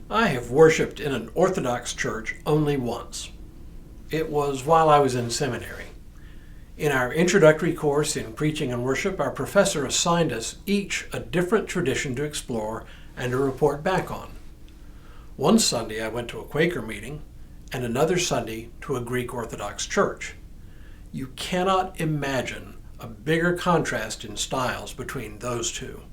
I have worshiped in an Orthodox church only once. It was while I was in seminary. In our introductory course in preaching and worship, our professor assigned us each a different tradition to explore and to report back on. One Sunday I went to a Quaker meeting, and another Sunday to a Greek Orthodox church. You cannot imagine a bigger contrast in styles between those two.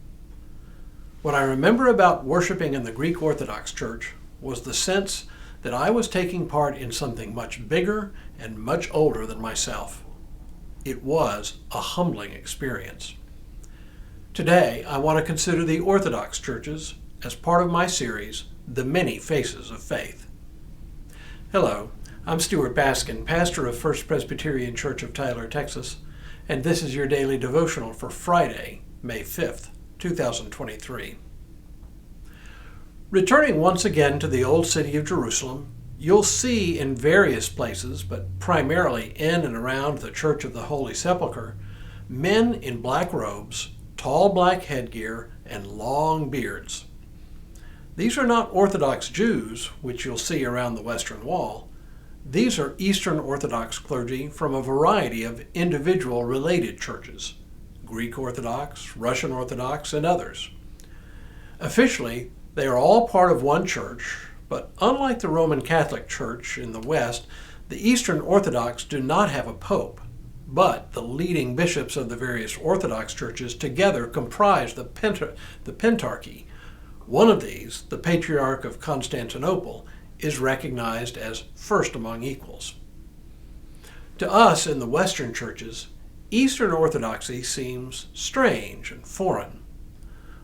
What I remember about worshiping in the Greek Orthodox Church was the sense that I was taking part in something much bigger and much older than myself. It was a humbling experience. Today, I want to consider the Orthodox churches as part of my series, The Many Faces of Faith. Hello, I'm Stuart Baskin, pastor of First Presbyterian Church of Tyler, Texas, and this is your daily devotional for Friday, May 5th. 2023. Returning once again to the old city of Jerusalem, you'll see in various places, but primarily in and around the Church of the Holy Sepulchre, men in black robes, tall black headgear, and long beards. These are not Orthodox Jews, which you'll see around the Western Wall. These are Eastern Orthodox clergy from a variety of individual related churches. Greek Orthodox, Russian Orthodox, and others. Officially, they are all part of one church, but unlike the Roman Catholic Church in the West, the Eastern Orthodox do not have a pope, but the leading bishops of the various Orthodox churches together comprise the Pentarchy. One of these, the Patriarch of Constantinople, is recognized as first among equals. To us in the Western churches, Eastern Orthodoxy seems strange and foreign.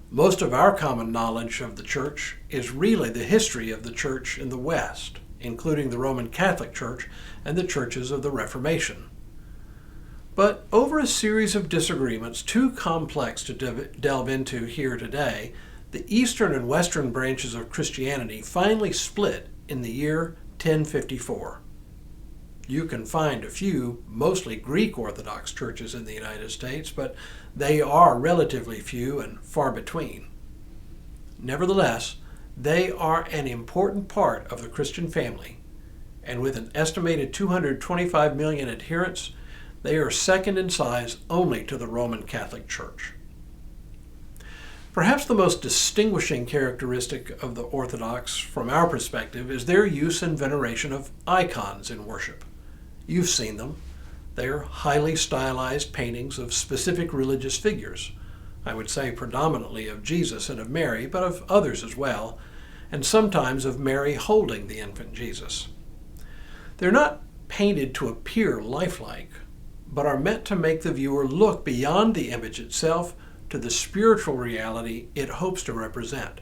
Most of our common knowledge of the Church is really the history of the Church in the West, including the Roman Catholic Church and the churches of the Reformation. But over a series of disagreements too complex to delve into here today, the Eastern and Western branches of Christianity finally split in the year 1054. You can find a few, mostly Greek Orthodox churches in the United States, but they are relatively few and far between. Nevertheless, they are an important part of the Christian family, and with an estimated 225 million adherents, they are second in size only to the Roman Catholic Church. Perhaps the most distinguishing characteristic of the Orthodox from our perspective is their use and veneration of icons in worship. You've seen them. They're highly stylized paintings of specific religious figures. I would say predominantly of Jesus and of Mary, but of others as well, and sometimes of Mary holding the infant Jesus. They're not painted to appear lifelike, but are meant to make the viewer look beyond the image itself to the spiritual reality it hopes to represent.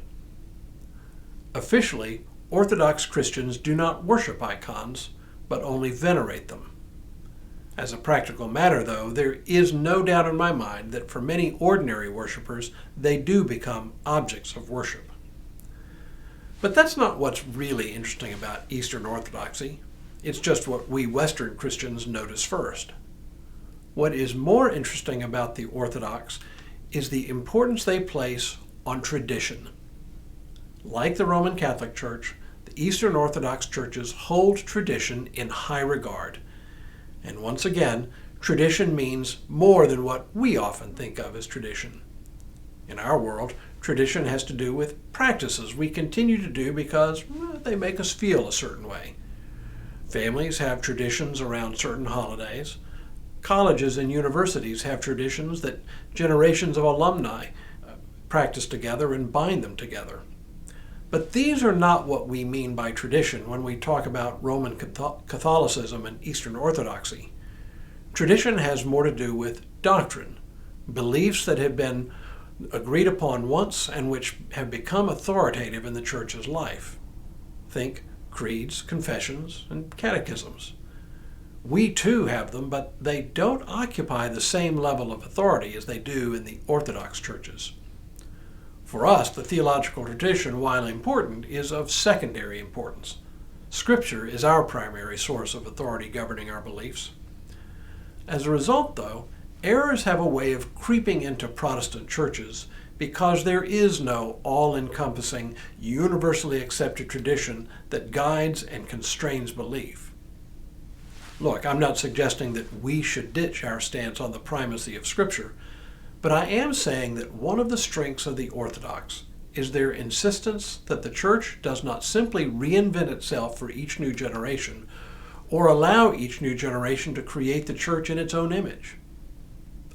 Officially, Orthodox Christians do not worship icons, but only venerate them. As a practical matter, though, there is no doubt in my mind that for many ordinary worshipers, they do become objects of worship. But that's not what's really interesting about Eastern Orthodoxy. It's just what we Western Christians notice first. What is more interesting about the Orthodox is the importance they place on tradition. Like the Roman Catholic Church, the Eastern Orthodox churches hold tradition in high regard. And once again, tradition means more than what we often think of as tradition. In our world, tradition has to do with practices we continue to do because they make us feel a certain way. Families have traditions around certain holidays. Colleges and universities have traditions that generations of alumni practice together and bind them together. But these are not what we mean by tradition when we talk about Roman Catholicism and Eastern Orthodoxy. Tradition has more to do with doctrine, beliefs that have been agreed upon once and which have become authoritative in the Church's life. Think creeds, confessions, and catechisms. We too have them, but they don't occupy the same level of authority as they do in the Orthodox churches. For us, the theological tradition, while important, is of secondary importance. Scripture is our primary source of authority governing our beliefs. As a result, though, errors have a way of creeping into Protestant churches because there is no all-encompassing, universally accepted tradition that guides and constrains belief. Look, I'm not suggesting that we should ditch our stance on the primacy of Scripture, but I am saying that one of the strengths of the Orthodox is their insistence that the Church does not simply reinvent itself for each new generation, or allow each new generation to create the Church in its own image.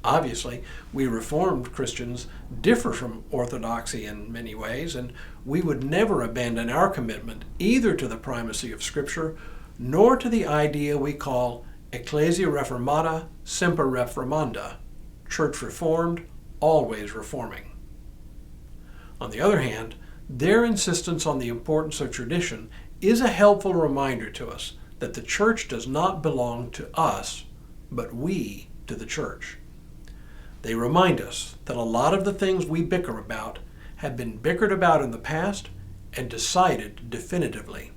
Obviously, we Reformed Christians differ from Orthodoxy in many ways, and we would never abandon our commitment either to the primacy of Scripture nor to the idea we call Ecclesia Reformata Semper Reformanda, Church Reformed, always reforming. On the other hand, their insistence on the importance of tradition is a helpful reminder to us that the Church does not belong to us, but we to the Church. They remind us that a lot of the things we bicker about have been bickered about in the past and decided definitively.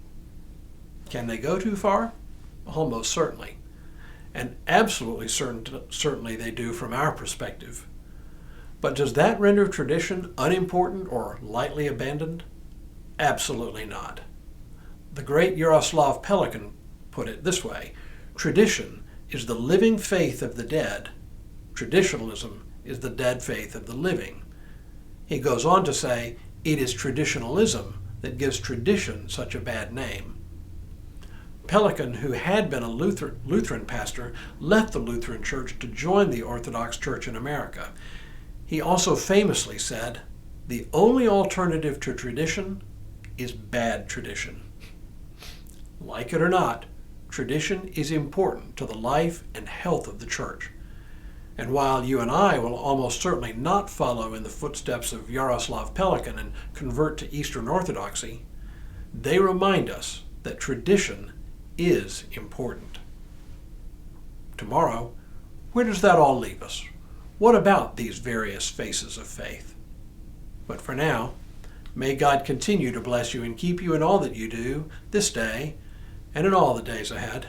Can they go too far? Almost certainly. And absolutely certainly they do from our perspective. But does that render tradition unimportant or lightly abandoned? Absolutely not. The great Jaroslav Pelican put it this way: tradition is the living faith of the dead. Traditionalism is the dead faith of the living. He goes on to say, it is traditionalism that gives tradition such a bad name. Pelican, who had been a Lutheran pastor, left the Lutheran Church to join the Orthodox Church in America. He also famously said, the only alternative to tradition is bad tradition. Like it or not, tradition is important to the life and health of the Church. And while you and I will almost certainly not follow in the footsteps of Jaroslav Pelican and convert to Eastern Orthodoxy, they remind us that tradition is important. Tomorrow, where does that all leave us? What about these various faces of faith? But for now, may God continue to bless you and keep you in all that you do this day and in all the days ahead.